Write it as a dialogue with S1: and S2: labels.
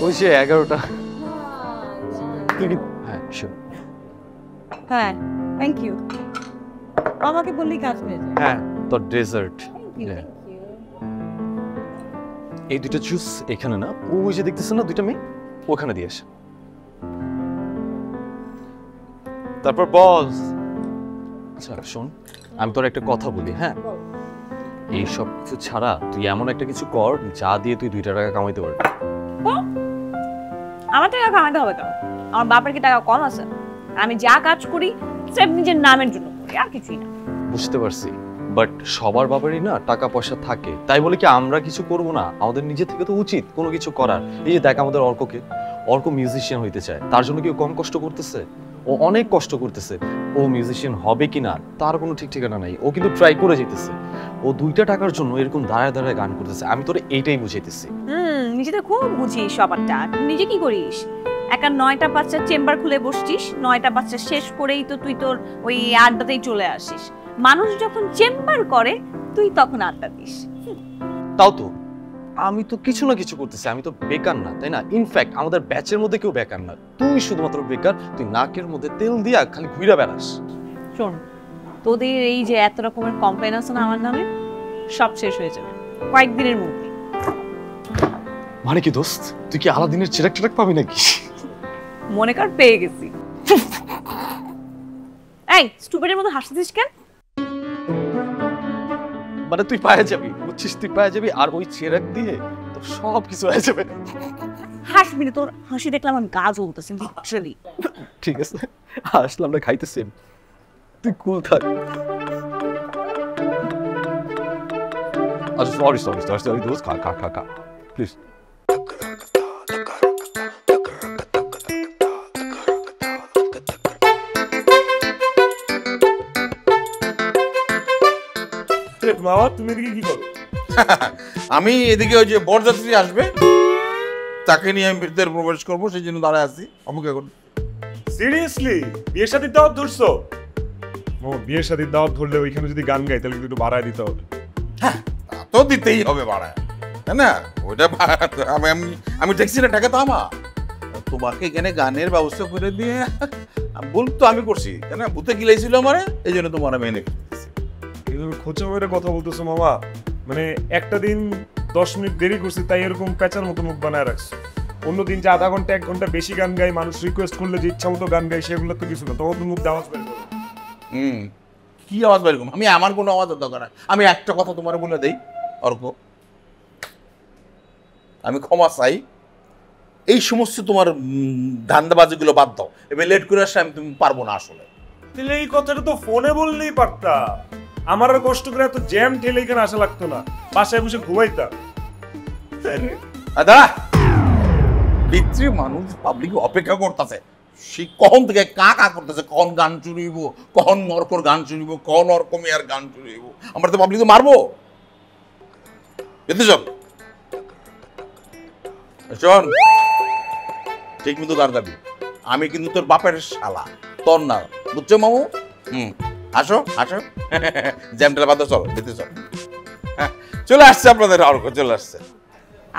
S1: ওই যে 11টা। হ্যাঁ শিওর।
S2: হ্যাঁ থ্যাংক ইউ। আমাকে বললেই কাজ হয়ে যায়।
S1: হ্যাঁ তোর ডেজার্ট। এই দুটো জুস এখানে না, ওই যে দেখতেছেন না দুইটা মেয়ে, ওখানে দিয়ে আসে। তারপর বস। আচ্ছা শোন, আমি তোর একটা কথা বলি, হ্যাঁ এই সব কিছু ছাড়া তুই এমন একটা কিছু কর যা দিয়ে তুই 2 টাকা কামাইতে পারবি।
S2: আমার টাকা কামাতে হবে কেন? আমার বাপের কি টাকা কম আছে? আমি যা কাজ করি সব নিজের নামের জন্য করি, আর কিছুই না।
S1: বুঝতে পারছি, বাট সবার বাবারই না টাকা পয়সা থাকে, তাই বলে কি আমরা কিছু করব না? আমাদের নিজে থেকে তো উচিত কোনো কিছু করার। এই যে দেখ আমাদের অর্ককে, অর্ক মিউজিশিয়ান হইতে চায়, তার জন্য কি কম কষ্ট করতেছে? ও অনেক কষ্ট করতেছে। ও মিউজিশিয়ান হবে কিনা তার কোনো ঠিক ঠিকানা নাই, ও কিন্তু ট্রাই করে যেতেছে। ও 2টা টাকার জন্য এরকম দাঁড়ায় দাঁড়ায় গান করতেছে। আমি তোরে এইটাই বুঝাইতেছি।
S2: নিজেতে খুব বুঝিস সবারটা, নিজে কি করিস? একা 9টা 5টার চেম্বার খুলে বসছিস, 9টা 5টা শেষ করেই তো তুই তোর ওই আড্ডাতেই চলে আসিস। মানুষ যখন চেম্বার করে তুই তখন আড্ডা দিস।
S1: তাও তো আমি তো কিছু না কিছু করতেছি, আমি তো বেকার না, তাই না? ইনফ্যাক্ট আমাদের ব্যাচের মধ্যে কেউ বেকার না, তুই শুধুমাত্র বেকার। তুই নাকের মধ্যে তেল দিয়া খালি ঘুরে বেড়াস।
S2: শোন, তোদের এই যে এত রকমের কমপ্লেন আছে না আমার নামে, সব শেষ হয়ে যাবে কয়েকদিনের মধ্যে।
S1: মানে কি দোস্ত, তুই কি আলাদিনের চিরাক টিরাক পাবি নাকি?
S2: মনে কর পেয়ে গেছি। এই স্টুপিডের মতো হাসছিস কেন?
S1: মানে তুই পায়ে যাবি, বুঝছিস? তুই পায়ে যাবি আর ওই চিরাক দিয়ে তো সব কিছু হয়ে যাবে।
S2: হাসবি না, তোর হাসি দেখলাম আমার গা জ্বলতেছে লিটারালি।
S1: ঠিক আছে আসলে আমরা খাইতেছি, তুই কুল থাক। আচ্ছা সরি সরি সরি সরি দোস্ত, খা খা খা খা প্লিজ।
S3: মামা তুমি এদিকে কি করো?
S4: আমি এদিকে ওই যে বরযাত্রী আসবে তাকে নিয়ে আমি ভিতরে প্রবেশ করবো, সেই জন্য দাঁড়ায় আছি অমুকে এখন।
S3: সিরিয়াসলি বিয়ের শাদীর দাওয়াত ধরছো? ও বিয়ের শাদীর দাওয়াত ধরলে ওইখানে যদি গান গাই তাহলে একটু বাড়ায় দিতে হবে।
S4: হ্যাঁ তো দিতেই হবে বাড়ায়, তাই না? ওইটা আমি ট্যাক্সি না টাকা তো আমার, তোমাকে এখানে গানের ব্যবস্থা করে দিয়ে ভুল তো আমি করছি, তাই না? ভূতে গিলাইছিল আমারে, এই জন্য তোমার আমি এনে
S3: এইভাবে খোঁচা মেরে কথা বলতেছো মামা, মানে একটা দিন 10 মিনিট দেরি করছি তাই এরকম প্যাচার মতো মুখ বানায় রাখছো। অন্যদিন যে আধা ঘন্টা 1 ঘন্টা বেশি গান গাই, মানুষ রিকোয়েস্ট করলে যে ইচ্ছা মতো গান গাই, সেগুলো তো কিছু না, তখন মুখ আওয়াজ বের করো।
S4: কি আওয়াজ বের করবো? আমি আমার কোনো আওয়াজ দরকার নাই। আমি একটা কথা তোমার বলে দেই অর্ক, আমি ক্ষমা চাই, এই সমস্ত তোমার ধান্দাবাজিগুলো বাদ দাও। এবার লেট করে আসলে আমি তুমি পারবো না আসলে।
S3: তাহলে এই কথাটা তো ফোনে বললেই পারতা, আমার আর কষ্ট করে এত জ্যাম ঠেলে এখানে আসা লাগতো না, বাসায় বসে ঘুমাইতা।
S4: দাদা পিতৃ মানুষ পাবলিক অপেক্ষা করতেছে, সে কখন থেকে কা কা করতেছে, কখন গান শুনিব, কখন অর্কর গান শুনিব, কখন অর্ক মেয়ার গান শুনিব। আমরা তো পাবলিক মারবো, এতে চল শোন, ঠিক মতো গান গাবি। আমি কিন্তু তোর বাপের শালা, তোর না, বুঝছো মামু? আসো আসো, জ্যামটা বাদ, চল দিতে চল। চলে আসছে আপনাদের অর্ক, চলে আসছে।